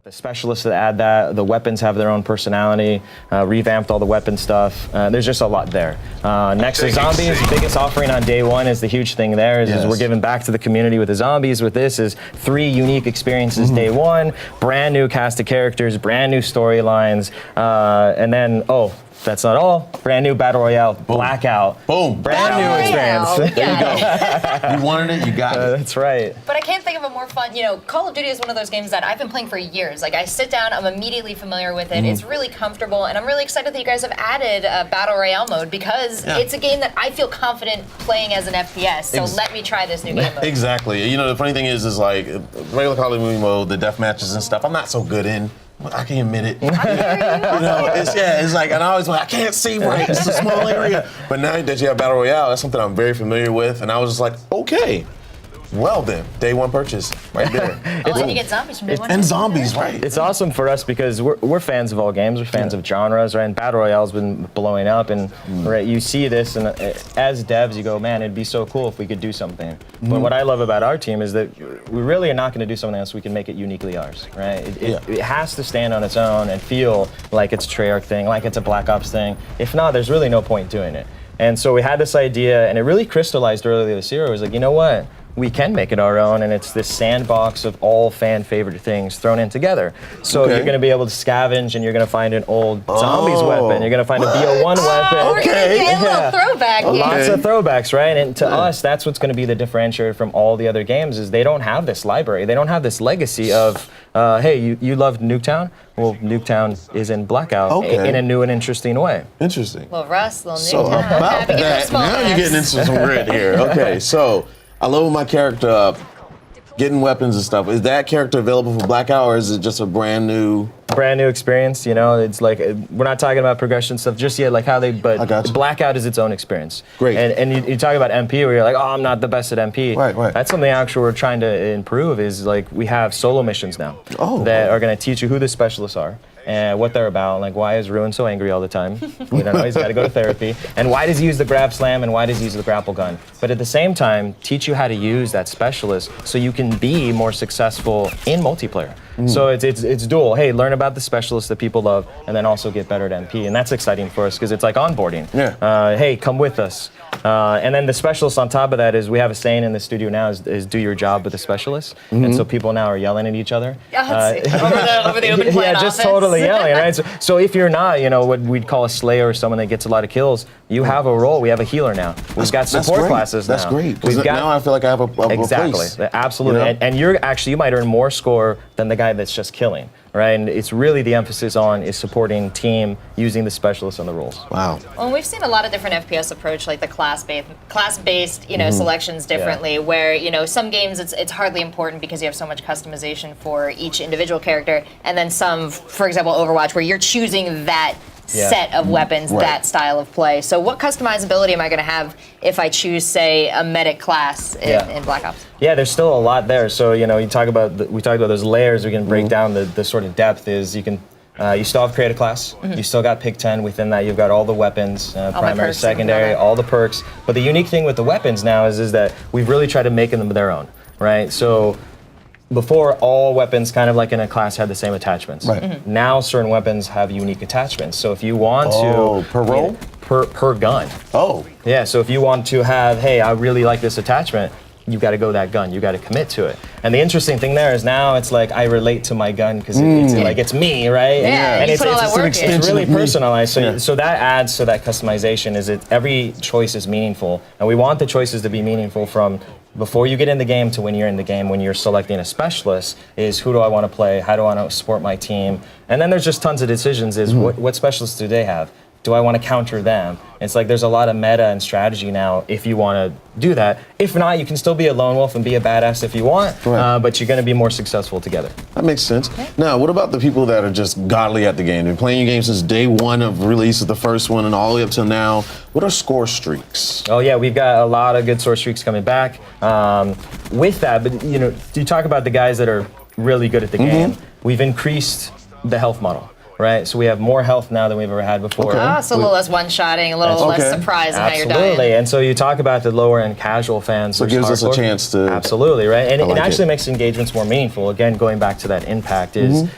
The specialists that add that, the weapons have their own personality, revamped all the weapon stuff. There's just a lot there. Next is zombies. Biggest offering on day one is the huge thing there is we're giving back to the community with the zombies. With this is 3 unique experiences day one, brand new cast of characters, brand new storylines, and then, that's not all. Brand new Battle Royale, Blackout. Boom. Brand new experience. There you go. You wanted it, you got it. That's right. But I can't think of a more fun, Call of Duty is one of those games that I've been playing for years. Like, I sit down, I'm immediately familiar with it. It's really comfortable, and I'm really excited that you guys have added a Battle Royale mode because it's a game that I feel confident playing as an FPS, so let me try this new game mode. Exactly. The funny thing is like, regular Call of Duty mode, the death matches and stuff, I'm not so good in. I can admit it. It's like, and I always like, I can't see right. It's a small area. But now that you have Battle Royale, that's something I'm very familiar with, and I was just like, okay. Well then, day one purchase right there. And you get zombies from day one. And zombies, right? It's awesome for us because we're fans of all games. We're fans of genres, right? And Battle Royale's been blowing up, and right, you see this, and as devs, you go, man, it'd be so cool if we could do something. But what I love about our team is that we really are not going to do something else. We can make it uniquely ours, right? It has to stand on its own and feel like it's a Treyarch thing, like it's a Black Ops thing. If not, there's really no point doing it. And so we had this idea, and it really crystallized earlier this year. It was like, you know what? We can make it our own, and it's this sandbox of all fan favorite things thrown in together. So you're going to be able to scavenge, and you're going to find an old zombies weapon. You're going to find a BO1 weapon. We're going to get a little throwback here. Lots of throwbacks, right? And to us, that's what's going to be the differentiator from all the other games is they don't have this library. They don't have this legacy of, hey, you loved Nuketown? Well, Nuketown is in Blackout in a new and interesting way. Interesting. Well, Russ, little So Nuketown. about that, now you're getting into some grit here. Okay, so I level my character up, getting weapons and stuff. Is that character available for Blackout, or is it just a brand new experience? It's like we're not talking about progression stuff just yet, like how but Blackout is its own experience. Great. And you talk about MP where you're like, I'm not the best at MP. Right. That's something actually we're trying to improve is like we have solo missions now that are going to teach you who the specialists are. And what they're about, like why is Ruin so angry all the time? We don't know, he's got to go to therapy. And why does he use the grab slam and why does he use the grapple gun? But at the same time, teach you how to use that specialist so you can be more successful in multiplayer. So it's dual. Hey, learn about the specialists that people love and then also get better at MP. And that's exciting for us because it's like onboarding. Hey, come with us. And then the specialist on top of that is we have a saying in the studio now is do your job with the specialist. And so people now are yelling at each other. Over the open plan just offense. totally yelling, right? So if you're not, what we'd call a slayer or someone that gets a lot of kills, you have a role. We have a healer now. We've got support classes now. That's great. Because now I feel like I have a exactly, place. Absolutely. And you might earn more score than the guy that's just killing. Right, and it's really the emphasis on is supporting team using the specialists on the roles. Wow. Well, we've seen a lot of different FPS approach, like the class-based, selections differently. Where some games it's hardly important because you have so much customization for each individual character, and then some, for example, Overwatch, where you're choosing that set of weapons, that style of play. So what customizability am I going to have if I choose, say, a medic class in Black Ops? Yeah, there's still a lot there. So we talked about those layers. We can break down the sort of depth. Is you can you still have create a class. You still got pick 10 within that. You've got all the weapons, primary, secondary, all the perks. But the unique thing with the weapons now is that we've really tried to make them their own, right? So before, all weapons kind of like in a class had the same attachments. Right. Now certain weapons have unique attachments. So if you want to per role? Per gun. Yeah, so if you want to have, hey, I really like this attachment, you got to go that gun. You got to commit to it. And the interesting thing there is now it's like I relate to my gun because it's me, right? Yeah, and you put all that work in. It's really personalized. So that adds to that customization. Every choice is meaningful, and we want the choices to be meaningful from before you get in the game to when you're in the game, when you're selecting a specialist, is who do I want to play? How do I want to support my team? And then there's just tons of decisions is what specialists do they have? Do I want to counter them? It's like there's a lot of meta and strategy now if you want to do that. If not, you can still be a lone wolf and be a badass if you want, but you're going to be more successful together. That makes sense. Now, what about the people that are just godly at the game? They've been playing your game since day one of release of the first one and all the way up till now. What are score streaks? Oh yeah, we've got a lot of good score streaks coming back. With that, but you talk about the guys that are really good at the game. We've increased the health model. Right, so we have more health now than we've ever had before. So a little less one-shotting, a little less surprise in how you're dying. Absolutely, and so you talk about the lower-end casual fans. So it gives us a chance to... Absolutely, right, and it actually makes engagements more meaningful. Again, going back to that impact is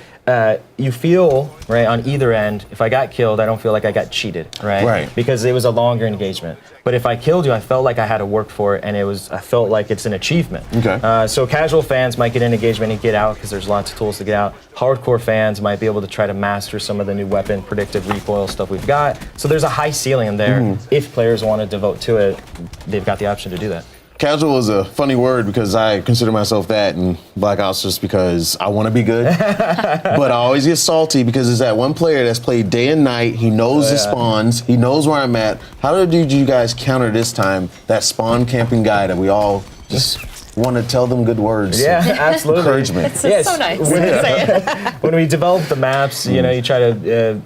you feel, right, on either end, if I got killed, I don't feel like I got cheated, right? Right. Because it was a longer engagement. But if I killed you, I felt like I had to work for it, and I felt like it's an achievement. Okay. So casual fans might get in engagement and get out because there's lots of tools to get out. Hardcore fans might be able to try to master some of the new weapon predictive recoil stuff we've got. So there's a high ceiling in there. If players want to devote to it, they've got the option to do that. Casual is a funny word because I consider myself that in Black Ops just because I want to be good. But I always get salty because there's that one player that's played day and night. He knows the spawns. He knows where I'm at. How did you guys counter this time that spawn camping guy that we we just want to tell them good words? Yeah, absolutely. Encouragement. It's Yes. so nice. to say it. When we develop the maps, you try to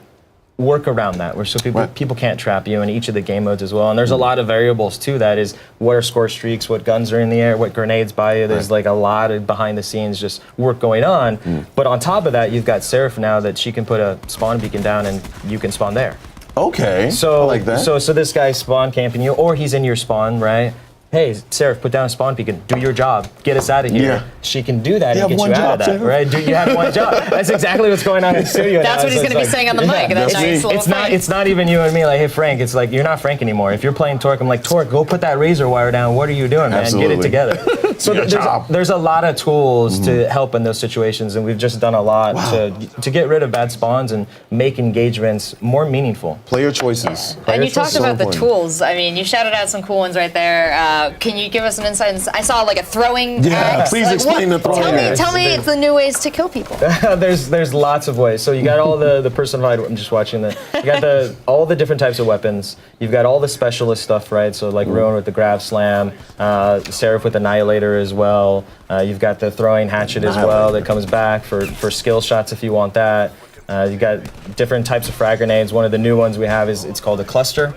work around that, where so people can't trap you in each of the game modes as well. And there's a lot of variables too. That is, what are score streaks, what guns are in the air, what grenades by you. There's like a lot of behind the scenes just work going on. But on top of that, you've got Seraph now that she can put a spawn beacon down and you can spawn there. Okay. So I like that. So this guy's spawn camping you, or he's in your spawn, right? Hey, Seraph, put down a spawn beacon. Do your job. Get us out of here. Yeah. She can do that You and have get one you out job, of that, Seraph. right? You have one job. That's exactly what's going on in the studio. That's now. what he's So going to be it's saying on the yeah, mic. That's that's nice me. little It's not. thing. It's not even you and me. Like, hey, Frank. It's like you're not Frank anymore. If you're playing Torque, I'm like, Torque, go put that razor wire down. What are you doing, man? Absolutely. Get it together. So Your job. there's a lot of tools to help in those situations, and we've just done a lot to get rid of bad spawns and make engagements more meaningful. Player choices. And you It's talked so about the important. tools. I mean, you shouted out some cool ones right there. Can you give us some insight? I saw like a throwing Yeah, axe. please Like, explain the throwing axe. Tell me it's the new ways to kill people. There's lots of ways. So you got all the personified. I'm just watching you got all the different types of weapons. You've got all the specialist stuff, right? So like Ruin with the grab slam, Seraph with Annihilator as well. You've got the throwing hatchet as well that comes back for skill shots if you want that. You've got different types of frag grenades. One of the new ones we have it's called a cluster.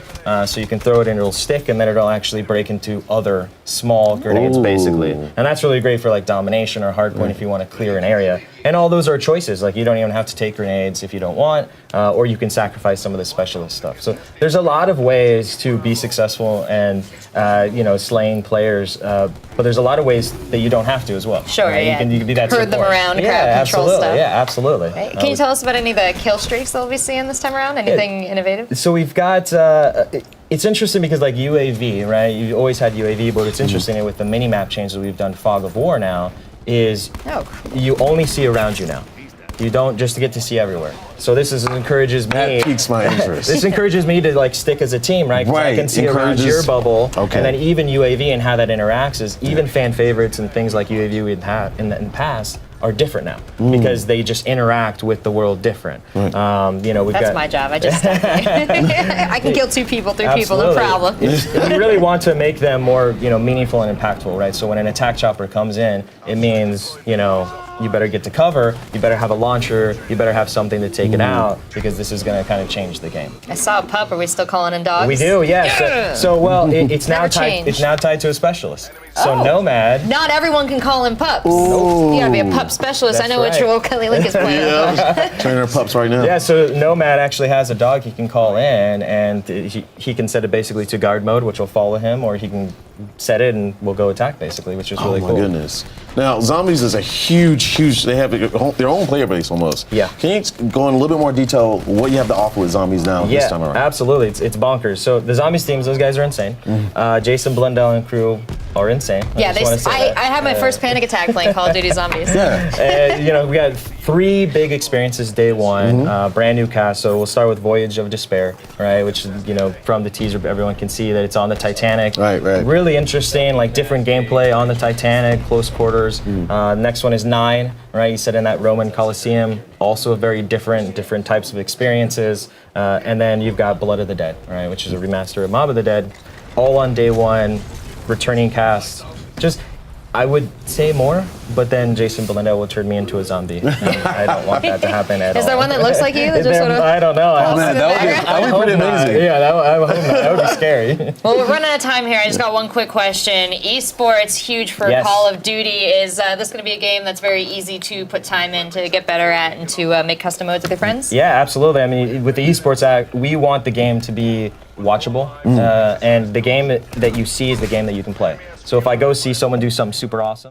So you can throw it and it'll stick, and then it'll actually break into other small grenades, basically. And that's really great for like domination or hardpoint if you want to clear an area. And all those are choices. Like, you don't even have to take grenades if you don't want, or you can sacrifice some of the specialist stuff. So there's a lot of ways to be successful and slaying players. But there's a lot of ways that you don't have to as well. Sure, right? yeah. You can be that Herd them support. around, yeah, crowd control absolutely. stuff. Yeah, absolutely. Right. Can you tell us about any of the kill streaks that we'll be seeing this time around? Anything innovative? So we've got. It's interesting because like UAV, right? You always had UAV, but it's interesting with the mini map changes we've done. Fog of War now is you only see around you now. You don't just get to see everywhere. So this encourages me. That piques my interest. This encourages me to like stick as a team, right? 'Cause I can see around your bubble, Okay. and then even UAV and how that interacts is even fan favorites and things like UAV we'd had in the past are different now because they just interact with the world different. We've That's got my job. I just I can kill 2 people, 3 people, no problem. We really want to make them more, meaningful and impactful, right? So when an attack chopper comes in, it means, you better get to cover, you better have a launcher, you better have something to take it out because this is going to kind of change the game. I saw a pup. Are we still calling in dogs? We do, yeah. So well, it's now Never tied. changed. It's now tied to a specialist. So Nomad. Not everyone can call in pups. You gotta be a pup specialist. I That's know what right. role Kelly Link is playing. Yeah. Training our pups right now. Yeah, so Nomad actually has a dog he can call in, and he can set it basically to guard mode, which will follow him, or he can set it and we'll go attack basically, which is really Oh my cool. goodness. Now, Zombies is a huge, they have their own player base almost. Yeah. Can you go in a little bit more detail what you have to offer with Zombies now this time around? Absolutely. It's bonkers. So the Zombies teams, those guys are insane. Jason Blundell and crew are insane. Yeah, I had my first. first panic attack playing Call of Duty Zombies. Yeah. We got 3 big experiences day one, brand new cast. So we'll start with Voyage of Despair, right? Which, from the teaser, everyone can see that it's on the Titanic. Right. Really interesting, like different gameplay on the Titanic, close quarters. Next one is 9, right? You said in that Roman Colosseum, also a very different types of experiences. And then you've got Blood of the Dead, right? Which is a remaster of Mob of the Dead, all on day one, returning cast. Just, I would say more, but then Jason Blundell will turn me into a zombie. And I don't want that to happen at all. Is there one that looks like you? That just sort of I don't know. falls man, in the that would be- background? that would be pretty amazing. Yeah, I hope not. That would be scary. Well, we're running out of time here. I just got one quick question. Esports, huge for Yes. Call of Duty. Is this going to be a game that's very easy to put time in to get better at and to make custom modes with your friends? Yeah, absolutely. I mean, with the Esports Act, we want the game to be watchable, and the game that you see is the game that you can play. So if I go see someone do something super awesome,